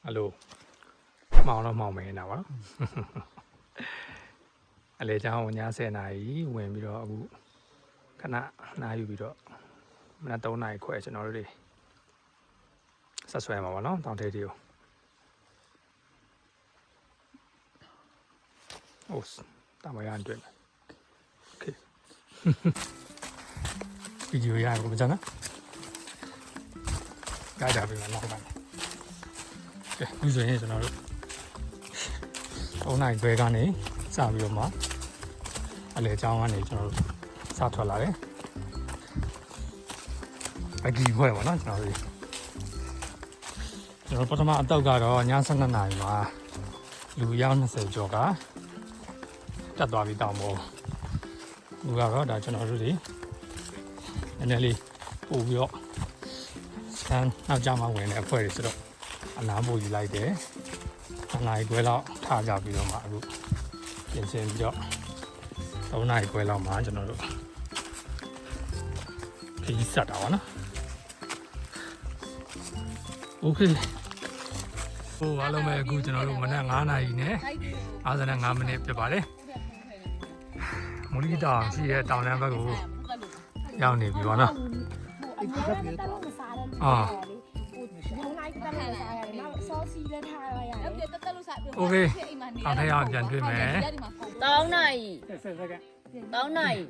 Alo màu nó màu mè nào đó để cho nhà xe này quên bị đó cái này bị đó mình tàu này khỏe cho nó đi sát xòe mà nó toàn thế điều ô tao mới ăn chuyện ok video ya của mình chẳng á cái đã bị nó bạn bây giờ như thế nào tàu này về cái này sao bây giờ mà để cho anh này cho nó sao thoải lại cái gì vậy mà nó gì rồi bắt đầu tàu cả đó nhà sang cái này mà lưu giao nó sẽ cho cả chặt đỏ bị tàu mồ lưu giao đó đã cho nó rồi đi anh này đi bù vô sang nào cho mà quên này phải rồi anh nào bù gì lại thế anh này quên lo thả ra bị nó mà luôn hiện xem cho tàu này quên lo mà cho nó được cái gì sạch đó nó ok alo mẹ cô cho nó luôn mà đang ngã này nè à giờ đang ngã mình đẹp phải đấy một cái tàu chỉ tàu này bao gồm giao này bị bao nó ok tao thấy họ nhận chuyện mẹ tao này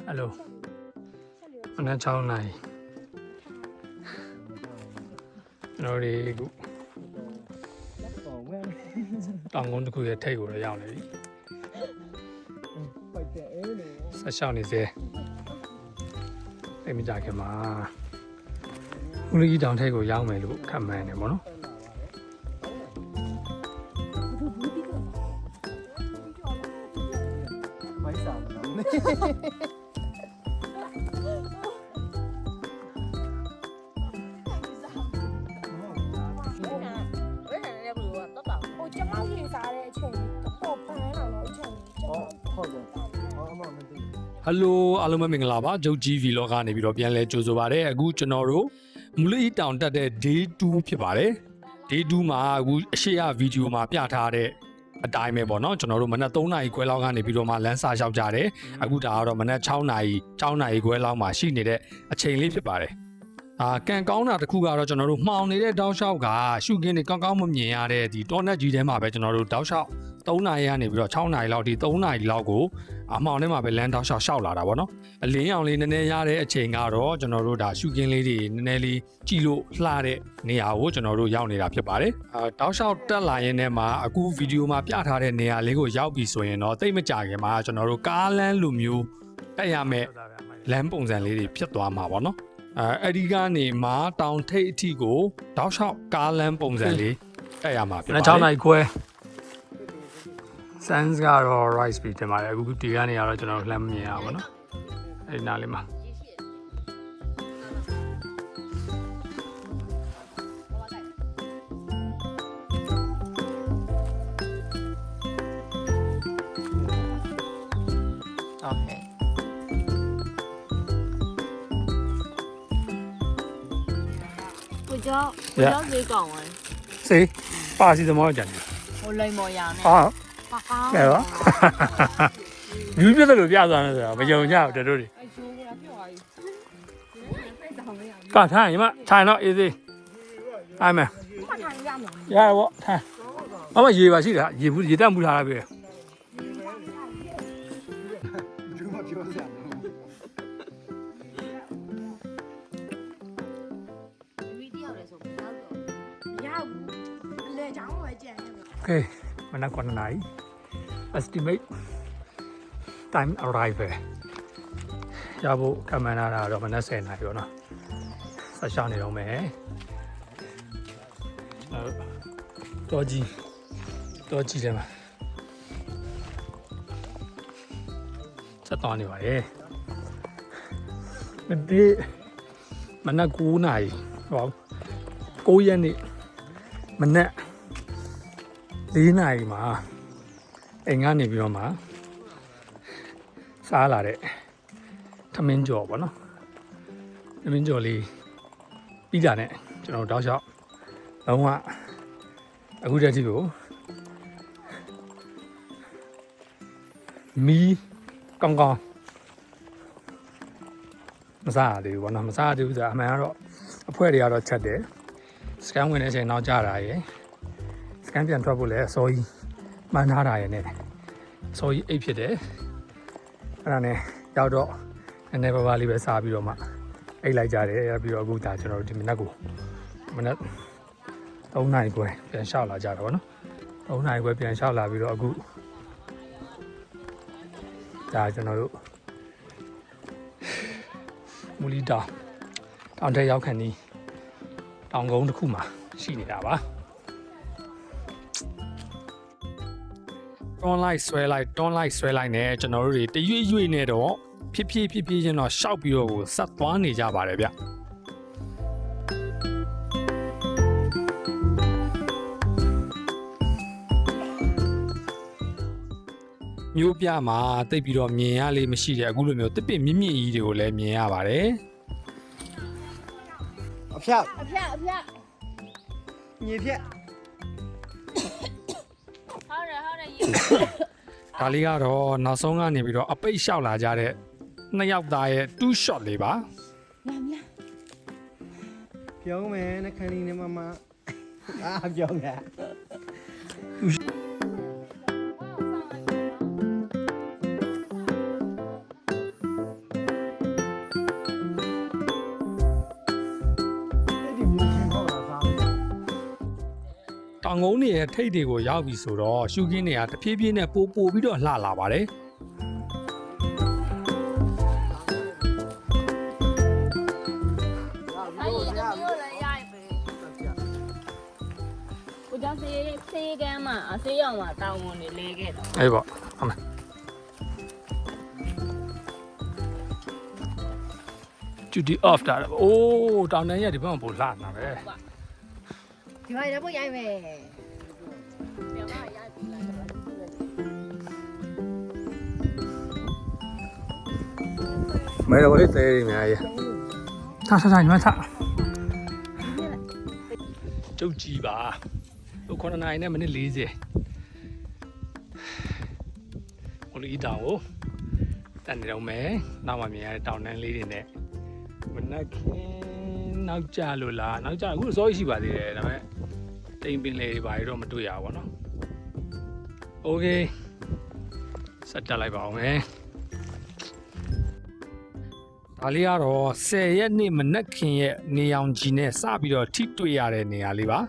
alo anh đang chào này rồi đi cũng tao muốn cứ cái thay của nó giao này sao sao này thế em mình trả cái mà hôm nay đang thay của giao mày luôn cảm ơn này nó Hello အားလုံးပဲမင်္ဂလာပါဂျုတ်ကြီးဗီလော့ကနေပြီးတော့ပြန်လဲကြိုဆိုပါရစေအခုကျွန်တော်တို့မူလီတောင်တက်တဲ့ day 2ဖြစ်ပါတယ် day 2မှာအခုအရှိရဗီဒီယိုမှာပြထားတဲ့အတိုင်းပဲပေါ့နော်ကျွန်တော်တို့မနက်3နာရီခွဲလောက်ကနေပြီးတော့မှလမ်းစာလျှောက်ကြတယ်အခုဒါကတော့မနက်6နာရီခွဲလောက်မှာရှိနေတဲ့အချိန်လေးဖြစ်ပါတယ်ကန်ကောင်းတာတစ်ခုကတော့ကျွန်တော်တို့မှောင်နေတဲ့တောက်လျှောက်ကရှုခင်းတွေကောင်းကောင်းမမြင်ရတဲ့ဒီတောနက်ကြီးထဲမှာပဲကျွန်တော်တို့တောက်လျှောက်3နာရီကနေပြီးတော့6နာရီလောက်ဒီ3နာရီလောက်ကိုအမှောင်ထဲမှာပဲလမ်းတောက်လျှောက်လာတာပေါ့နော်အလင်းရောင်လေးနည်းနည်းရတဲ့အချိန်ကတော့ကျွန်တော်တို့ဒါရှုခင်းလေးတွေနည်းနည်းလေးကြည့်လို့လှတဲ့နေရာကိုကျွန်တော်တို့ရောက်နေတာဖြစ်ပါတယ်တောက်လျှောက်တက်လာရင်လည်းမှာအခုဗီဒီယိုမှာပြထားတဲ့နေရာလေးကိုရောက်ပြီဆိုရင်တော့တိတ်မကြခင်မှာကျွန်တော်တို့ကားလမ်းလိုမျိုးတက်ရမယ်လမ်းပုံစံလေးတွေဖြစ်သွားမှာပေါ့နော်အဲ့ဒီကနေမာတောင်ထိပ်အထိကိုတောက်လျှောက်ကားလမ်းပုံစံလေးတက်ရမှာဖြစ်ပါတယ်6နိုင်ခွဲ Sans ကတော့ right speed တင်ပါတယ်အခုဒီကနေကတော့ကျွန်တော်လှမ်းမမြင်ရပါဘူးเนาะအဲ့ဒီနားလေးမှာโอเคကိုကြောက်ဈေးကောင်းဝင်စေးပါစီသမောကြတယ်ဟိုလိမ်မော်ရောင်နဲ့ဟာဟာကောင်းကဲတော့ယူပြတယ်လို့ပြသွားတယ်ဆိုတော့မယုံကြဘူးတို့တွေအဲ့ချိုးကပြောသွားပြီဖိတ်တောင်းမရဘူးကထိုင်ညီမထိုင်တော့အေးသေးအိုင်မယ်ထိုင်ရမှာရရပေါ့ထိုင်အမရေပါရှိတာရေတက်မှုထားတာပဲโอเคมันน่ากว่าไหน estimate time arrival ရဖို့ကမန်နာတာတော့မနက်10နာရီပေါ့နော်ဆက်ရှောင်းနေတော့မယ်တော့ကြီးတယ်မှာဆက်တော်နေပါလေဒီမနက်9နာရီဟော9ရက်နေ့မနက်4နာရီမှာအိမ်ကနေပြီးတော့မှ စားလာတဲ့ထမင်းကြော်ပေါ့နော်ထမင်းကြော်လေးပြီးတာနဲ့ကျွန်တော်တောက်လျှောက်လုံးဝအခုတည်းကြီးကိုမီးကောင်းကောင်းမစားရသေးဘူးပေါ့နော်မစားရသေးဘူးဆိုတာအမှန်ကတော့အဖွဲတွေကတော့ချက်တယ်စကန်ဝင်တဲ့အချိန်နောက်ကြတာရယ်စကန်ပြန်ထွက်ဖို့လည်းအစောကြီးမှန်းထားတာရယ်နဲ့အစောကြီးအိတ်ဖြစ်တယ်အဲ့ဒါနဲ့ရောက်တော့နည်းနည်းပါးပါးလေးပဲစားပြီးတော့မှအိတ်လိုက်ကြတယ်ပြီးတော့အခုဒါကျွန်တော်တို့ဒီမနက်3 နာရီခွဲပြန်လျှောက်လာကြတာပေါ့နော်3 နာရီခွဲပြန်လျှောက်လာပြီးတော့အခုဒါကျွန်တော်တို့မူလီတောင်ထဲရောက်ခန့်ဒီတောင်ကုန်းတစ်ခုမှာရှိနေတာပါတွန်းလိုက်ဆွဲလိုက်နဲ့ကျွန်တော်တို့တွေတရွေ့ရွေ့နဲ့တော့ဖြည်းဖြည်းချင်းတော့ရှောက်ပြီးတော့ကိုဆက်သွားနေကြပါတယ်ဗျမျိုးပြမှာတိတ်ပြီးတော့မြင်ရလေးမရှိတဲ့အခုလိုမျိုးတစ်ပင်မြင့်မြင့်ကြီးတွေကိုလည်းမြင်ရပါတယ်အဖျက် အဖျက်ညီဖျက်ဟုတ်တယ်ရေ ဒါလေးကတော့နောက်ဆုံးကနေပြီးတော့အပိတ်လျှောက်လာကြတဲ့2 ယောက်သားရဲ့2 shot လေးပါပြောင်းမယ်နှခမ်းလေးနဲ့မမပြောင်းတယ်တောင်ကုန်းတွေရဲ့ထိပ်တွေကိုရောက်ပြီဆိုတော့ရှုခင်းတွေကတဖြည်းဖြည်းနဲ့ပိုပြီးတော့လှလာပါတယ်我讲谁干嘛？谁要嘛？当我的那个的。အေးပေါ့ဟုတ်မယ်ကျူဒီ off တာအိုးတောင်တန်းရဲ့ဒီဘက်မှာပိုလှနေတာပဲဒီမှာလည်းပို့ရိုက်မယ်မဲတော့လေးသေးနေများရဲ့ထားညီမထားကျုပ်ကြည့်ပါလို့9 နာရီနဲ့မိနစ်40ဟိုလေးတောင်ကိုတက်နေတော့မယ်နောက်မှမြင်ရတဲ့တောင်တန်းလေးတွေနဲ့မနက်ခင်းနောက်ကျလို့လားနောက်ကျအခုစောရှိပါသေးတယ်ဒါပေမဲ့တိမ်ပင်လေးတွေဘာတွေတော့မတွေ့ရဘူးပေါ့နော်โอเคဆက်တက်လိုက်ပါအောင်မယ်ဒါလေးကတော့10 ရက်နေ့မနက်ခင်းရဲ့နေရောင်ခြည်နဲ့စပြီးတော့ထိတွေ့ရတဲ့နေရာလေးပါ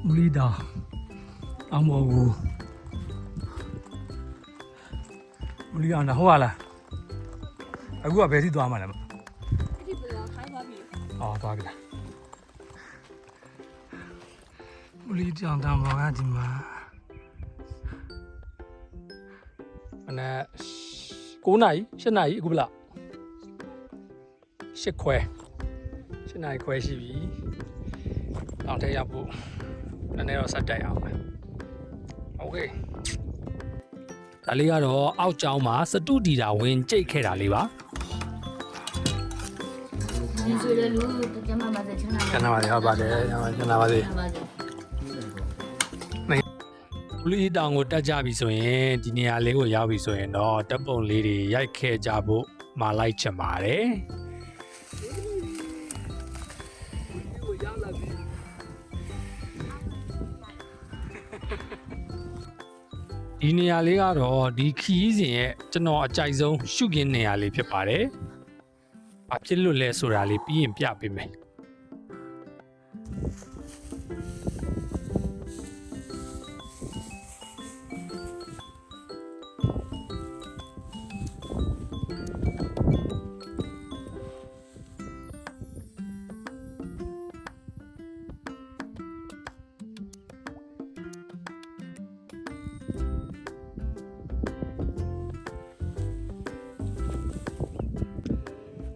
မူလီတောင်အမောကိုမူလီတောင်ဟိုဟာလားအခုကဘယ်ထိသွားမှာလဲအဲ့ဒီပြန်ခိုင်းသွားပြီအော်သွားပြီလားမူလီတောင်တောင်ပေါ်ကဒီမှာ9 နာရီ10 နာရီအခုဘလား10 ခွဲ10 နာရီခွဲရှိပြီတောင်ထဲရောက်ဖို့နည်းနည်းတော့ဆက်တက်ရအောင်ပဲโอเคဒါလေးကတော့အောက်ကျောင်းမှာစတုဒီတာဝင်ကြိတ်ခဲ့တာလေးပါဒီဆိုလေလူတကယ်မှမသက်ချင်တာကျန်ပါသေးဟုတ်ပါတယ်ကျန်ပါသေးဘူးလီတောင်ကိုတက်ကြပြီဆိုရင်ဒီနေရာလေးကိုရောက်ပြီဆိုရင်တော့တပ်ပုံလေးတွေရိုက်ခဲ့ကြဖို့မှာလိုက်ချင်ပါတယ်ဒီနေရာလေးကတော့ဒီခီးစဉ်ရဲ့ကျွန်တော်အကြိုက်ဆုံးရှုခင်းနေရာလေးဖြစ်ပါတယ်။ဘာဖြစ်လို့လဲဆိုတာလေးပြီးရင်ပြပေးမယ်။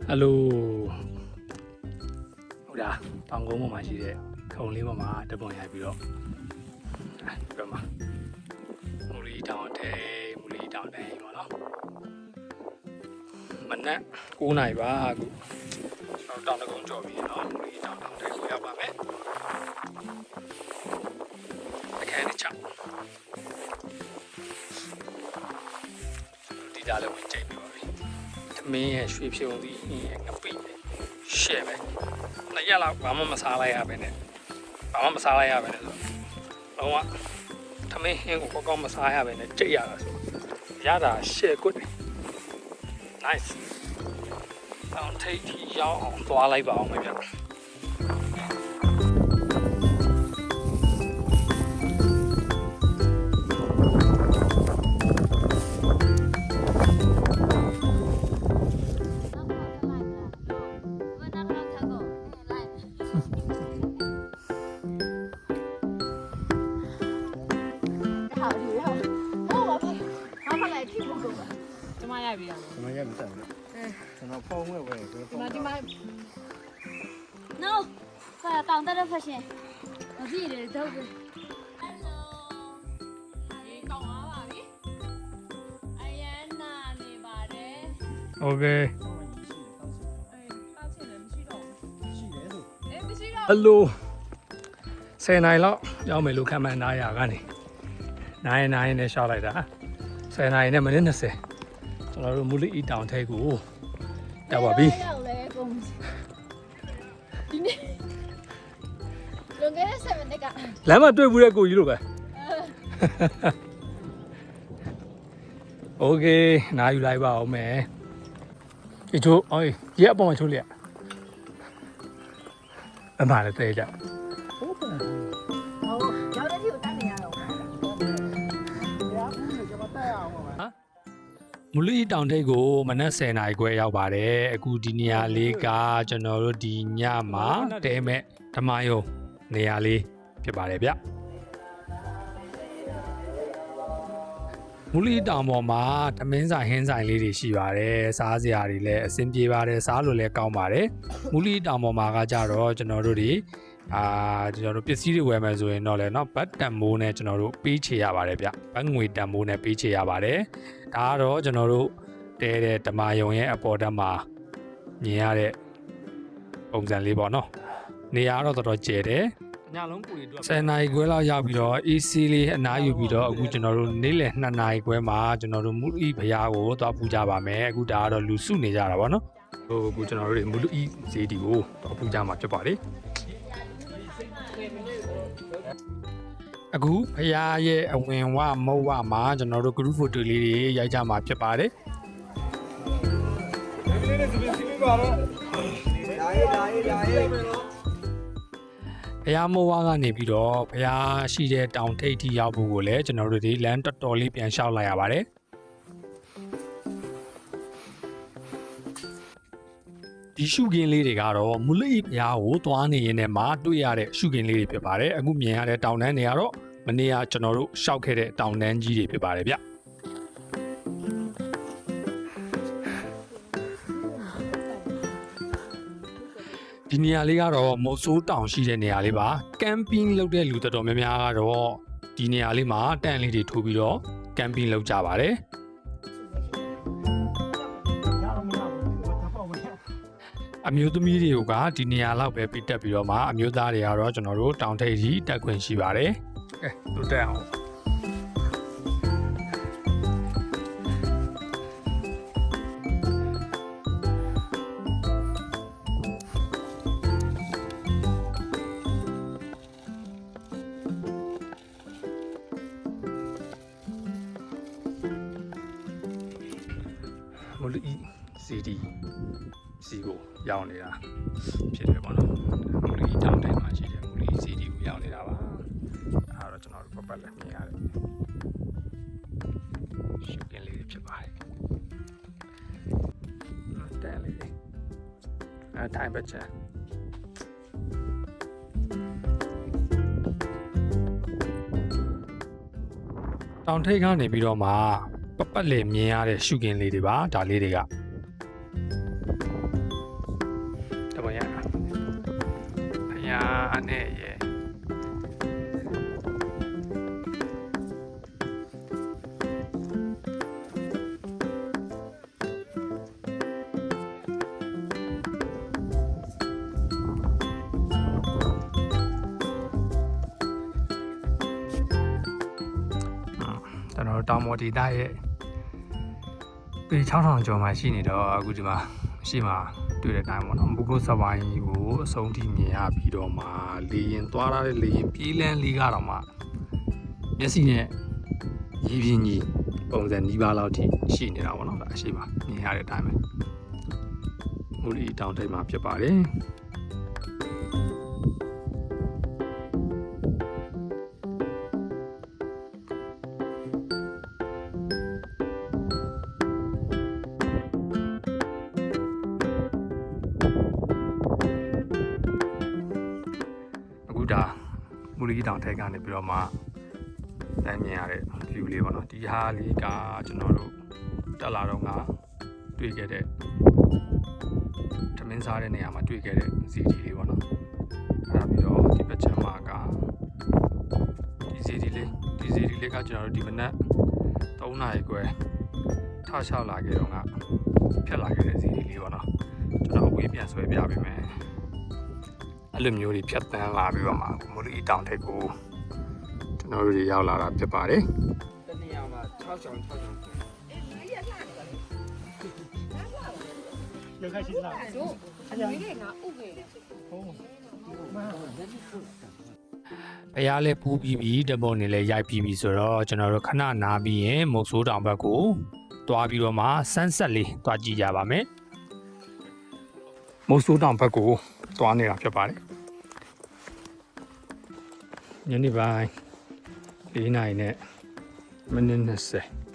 ဟယ်လိုဟုတ်လားတောင်ကုန်းပေါ်မှာရှိတဲ့ခုံလေးပေါ်မှာတပွန်ရိုက်ပြီးတော့ဒီမှာမူလီတောင်ထဲပေါ့နော်မနက်9 နာရီပါအခုကျွန်တော်တောင်ကုန်းကြော်ပြီးနော်မူလီတောင်ထဲကိုရောက်ပါမယ်အခန်းတစ်ချက်ဒီဒါလည်းဝင်ကြိတ်ပြီးပါပြီသမင်းရဲ့ရွှေဖြုံသီးရဲ့ငပိရှယ်ပဲနှစ်ရက်လောက်ဘာမှမစားလိုက်ရပဲနဲ့ဆိုလုံးဝသမင်းဟင်းကိုကောင်းမစားရပဲနဲ့ကြိတ်ရတာဆိုရတာရှယ်ကွတ် nice တောင်ထိပ်ထီရောက်အောင်သွားလိုက်ပါအောင်ခင်ဗျကျမရိုက်ပြီးရမယ် ကျွန်တော်ရက်မတက်ဘူးကျွန်တော်ဖုန်းဝဲဝဲဆို ဒီမှာဒီမှာ No 快要当的发现我自己的都是 ရေကောင်းသွားပါပြီအယန်နာနေပါတယ် okay တောက်ချင်တယ်မရှိတော့ ရှိတယ်ဆို အေးမရှိတော့ ဟယ်လို10 နိုင်လောက်ရောက်မယ်လို့ခံမှန်းထားရကနေ9နဲ့ရှောက်လိုက်တာ10 နိုင်နဲ့မိနစ်20ကျွန်တော်တို့မူလီတောင်ထဲကိုရောက်ပါပြီ 要来公司今天龙哥在上面那个 လမ်းမှာတွေ့ဘူးတဲ့ကိုကြီးလိုပဲโอเคနားယူလိုက်ပါဦးမယ်ဒီချိုးအော်ရက်အပေါ်မှာချိုးလိုက်အမှန်လည်းတဲကြ 哦聊天就单点了 မူလီတောင်ထိပ်ကိုမနက်10 နာရီခွဲရောက်ပါတယ်အခုဒီနေရာလေးကကျွန်တော်တို့ဒီညမှာတဲမဲ့ဓမ္မယုံနေရာလေးဖြစ်ပါတယ်ဗျမူလီတောင်ပေါ်မှာသမင်းဆိုင်ဟင်းဆိုင်လေးတွေရှိပါတယ်စားစရာတွေလည်းအဆင်ပြေပါတယ်စားလို့လည်းကောင်းပါတယ်မူလီတောင်ပေါ်မှာကကြတော့ကျွန်တော်တို့ပစ္စည်းတွေဝယ်မယ်ဆိုရင်တော့လည်းเนาะဘတ်တန်မိုးနဲ့ကျွန်တော်တို့ပေးချေရပါတယ်ဗျဘတ်ငွေတန်မိုးနဲ့ပေးချေရပါတယ်ဒါကတော့ကျွန်တော်တို့တဲတဲ့ဓမ္မယုံရဲ့အပေါ်တက်မှာမြင်ရတဲ့ပုံစံလေးပေါ့နော်နေရာတော့တော်တော်ကျယ်တယ်ညလုံးကိုတွေအတွက်10 နာရီခွဲလောက်ရောက်ပြီးတော့ AC လေးအနားယူပြီးတော့အခုကျွန်တော်တို့နေ့လယ်2 နာရီခွဲမှာကျွန်တော်တို့မူလီဘုရားကိုသွားပူကြပါမယ်အခုဒါကတော့လူစုနေကြတာပေါ့နော်အခုကျွန်တော်တို့မူလီဇေဒီကိုသွားပူကြမှာဖြစ်ပါလေအခုဖရားရဲ့အဝင်ဝမုတ်ဝမှာကျွန်တော်တို့ group photo လေးတွေရိုက်ကြမှာဖြစ်ပါတယ်ဖရားမုတ်ဝကနေပြီးတော့ဖရားရှိတဲ့တောင်ထိပ်ထိရောက်ဖို့ကိုလည်းကျွန်တော်တို့ဒီလမ်းတော်တော်လေးပြန်လျှောက်လိုက်ရပါတယ်ဒီရှုခင်းလေးတွေကတော့မူလီဘုရားကိုသွားနေရင်လည်းမတွေ့ရတဲ့ရှုခင်းလေးတွေဖြစ်ပါတယ်အခုမြင်ရတဲ့တောင်တန်းတွေကတော့မနေ့ကကျွန်တော်တို့ရှောက်ခဲ့တဲ့တောင်တန်းကြီးတွေဖြစ်ပါတယ်ဗျဒီနေရာလေးကတော့မုတ်ဆိုးတောင်ရှိတဲ့နေရာလေးပါကမ်ပင်းလုပ်တဲ့လူတော်တော်များများကတော့ဒီနေရာလေးမှာတန့်လေးတွေထိုးပြီးတော့ကမ်ပင်းလုပ်ကြပါတယ်အမျိုးသမီးတွေကဒီနေရာလောက်ပဲပြတက်ပြီးတော့မှအမျိုးသားတွေကတော့ကျွန်တော်တို့တောင်ထိပ်ကြီးတက်ခွင့်ရှိပါတယ်။ကဲတို့တက်အောင်မလို့စီဒီစီကိုရောက်နေတာဖြစ်တယ်ပေါ့နော်မူလီတောင်တိုင်မှာရှိတယ်မူလီစီဒီကိုရောက်နေတာပါအဲ့တော့ကျွန်တော်တို့ပတ်လက်မြင်ရတယ်ရှုပ်ကင်းလေးဖြစ်ပါတယ်တဲလေးအဲ့တိုင်းပဲချာတောင်ထိပ်ကနေပြီးတော့မှပတ်လေမြင်ရတဲ့ရှုပ်ကင်းလေးတွေပါဒါလေးတွေက နဲ့ရဲ့ကျွန်တော်တောင်ပေါ်ဒေသရဲ့ပေ6000ကျော်မှရှိနေတော့အခုဒီမှာရှိမှာတွေ့တဲ့အတိုင်းပေါ့နော်မူကုတ်စပိုင်းကိုအဆုံးထိမြင်ရပြီးတော့မှလေရင်သွားရတဲ့လေရင်ပြေးလန်းလေးကတော့မှမျက်စိနဲ့ရေပြင်းကြီးပုံစံနီးပါးလောက်ထိရှိနေတာပေါ့နော်ဒါအရှိပါမြင်ရတဲ့အတိုင်းပဲမူလီတောင်ထိပ်မှာဖြစ်ပါတယ်ဒါမူလီတောင်ထိပ်ကနေပြီးတော့မှတန်းမြင်ရတဲ့ view လေးပေါ့နော်ဒီဟာလေးကကျွန်တော်တို့တက်လာတော့ကတွေ့ခဲ့တဲ့ထမင်းစားတဲ့နေရာမှာတွေ့ခဲ့တဲ့ဇီဒီလေးပေါ့နော်အဲ့ဒါပြီးတော့ဒီဘက်ချမ်းမှာကဒီဇီဒီလေးကကျွန်တော်တို့ဒီမနက်3နာရီခွဲထချောက်လာခဲ့တော့ကဖြတ်လာခဲ့တဲ့ဇီဒီလေးပေါ့နော်ကျွန်တော်အဝေးပြန်ဆွဲပြပေးမယ်အဲ့လိုမျိုးတွေဖြတ်တန်းလာပြီးတော့မှမူလီတောင်ထိပ်ကိုကျွန်တော်တို့ရောက်လာတာဖြစ်ပါတယ်တနေရာမှာ6ချောင်း又开始了。ဘုရားလည်းပူးပြီးပြီတပုံနေလည်းရိုက်ပြီးပြီဆိုတော့ကျွန်တော်တို့ခဏနားပြီးရင်မုတ်ဆိုးတောင်ဘက်ကိုတွားပြီးတော့မှဆန်းဆက်လေးတွားကြည့်ကြပါမယ်မုတ်ဆိုးတောင်ဘက်ကိုတွားနေတာဖြစ်ပါတယ်ညနေပိုင်း4 နာရီနဲ့မိနစ်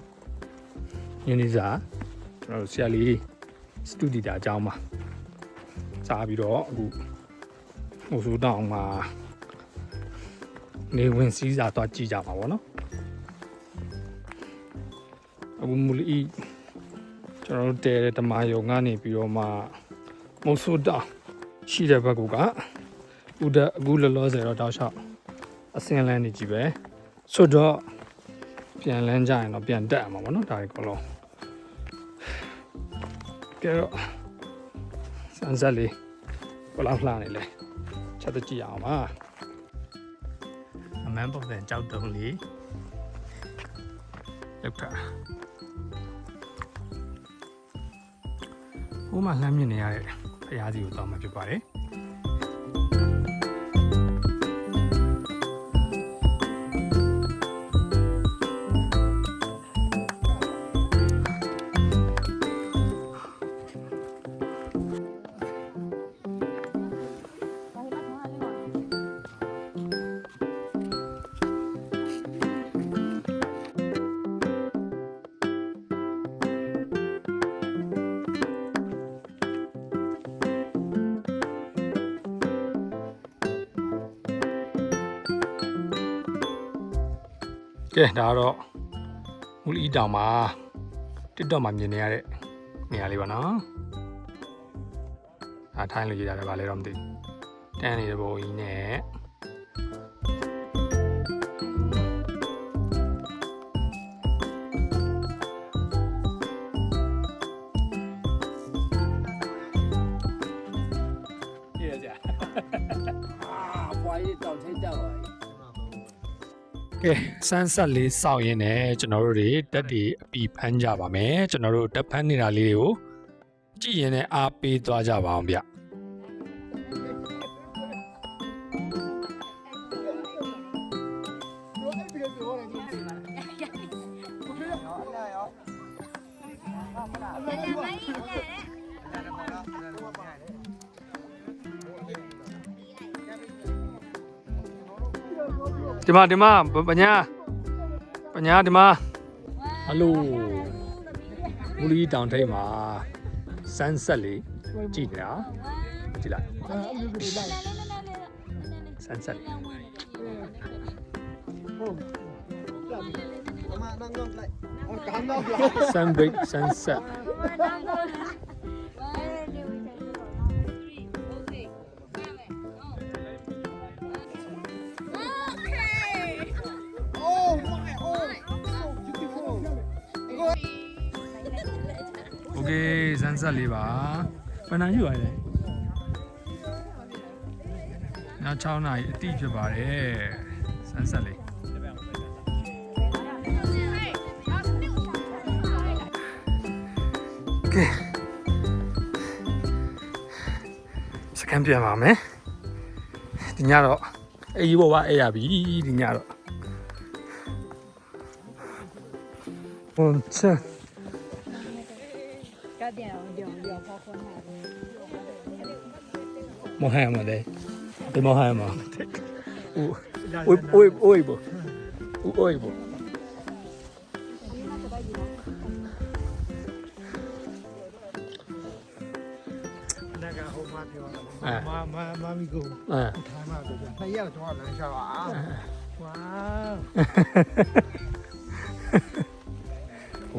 20ညနေစာကျွန်တော်တို့ဆရာလေးစတူဒီတာအကြောင်းမှာစားပြီးတော့အခုမုတ်ဆိုးတောင်မှာနေဝင်စည်းစာတော့ကြည့်ကြပါဘောနော်အခုမူလီကျွန်တော်တို့တဲတဲ့တမယုံကနေပြီးတော့မှမုတ်ဆိုးတောင်ရှိတဲ့ဘက်ကအခုလောလောဆယ်တော့တောက်လျှောက်အစင်းလန်းနေကြည့်ပဲဆိုတော့ပြန်လန်းကြရင်တော့ပြန်တက်အောင်ပါဘောနော်ဒါတွေအကုန်လုံးကဲတော့စမ်းစက်လေးဘယ်လောက်လှနေလဲချက်တကြည့်အောင်ပါအမန်းပုံစံကြောက်တုံးလေးလောက်တာဟိုမှာလှမ်းမြင်နေရတဲ့ဖရားစီကိုတောင်းမှဖြစ်ပါတယ်ကဲဒါတော့မူလီတောင်မှာ TikTok မှာမြင်နေရတဲ့နေရာလေးပါနော်ဒါထိုင်းလို့ရေးတာလည်းဗာလဲတော့မသိတန်းနေတဲ့ပုံကြီးနဲ့ကြည့်ရကြဘွားကြီးတောင်ထိတ်တော့ကဲစမ်းဆက်လေးစောင့်ရင်းနဲ့ကျွန်တော်တို့တွေတက်တွေအပီဖမ်းကြပါမယ်ကျွန်တော်တို့တက်ဖမ်းနေတာလေးတွေကိုကြည့်ရင်လည်းအားပေးသွားကြပါအောင်ဗျဒီမှာပညာဒီမှာဟယ်လိုမူလီတောင်ထိပ်မှာဆန်းဆက်လေးကြည့်နေတာကြည့်လိုက်ဆန်းဆက်လေးsunbreak sunset စမ်းဆက်လေးပါဘယ်နှယူရလဲည6နာရီအတိဖြစ်ပါတယ်စမ်းဆက်လေးကဲစကန်ပြန်ပါမယ်ဒီညတော့အေးဘောပါအေးရပြီဒီညတော့ဝန်ချ 加点有泡泡奶。冇喊嘛的，对冇喊嘛。喂不，喂不。那个后妈ပြောတာ哎妈咪ကို 哎，ထိုင်းမှာဆိုတော့2ရက်တော့လမ်းလျှောက်อ่ะဝါ哦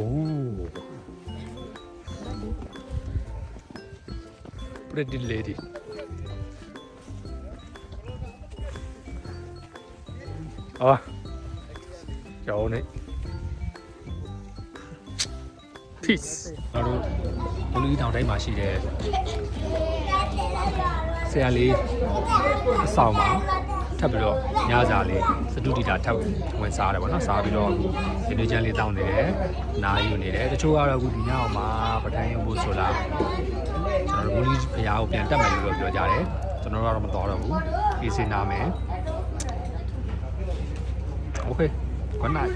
，pretty lady。好啊，有你。Peace。အားလုံးဘလူးတောင်တိုင်းမှာရှိတဲ့ဆရာလေးအဆောင်မှာထပ်ပြီးတော့ညစာလေးစတူဒီတာထပ်ဝင်စားတယ်ပေါ့နော်စားပြီးတော့အခုဒီနေ့ချမ်းလေးတောင်းနေတယ်နားယူနေတယ်တချို့ကတော့အခုဒီညအောင်မှာပထိုင်ရုံဖို့ဆိုလားကျွန်တော်တို့ဘူးလီဖရားကိုပြန်တက်မယ်လို့ပြောကြတယ်ကျွန်တော်တို့ကတော့မတော်တော့ဘူးအေးစင်နာမယ် Okay good night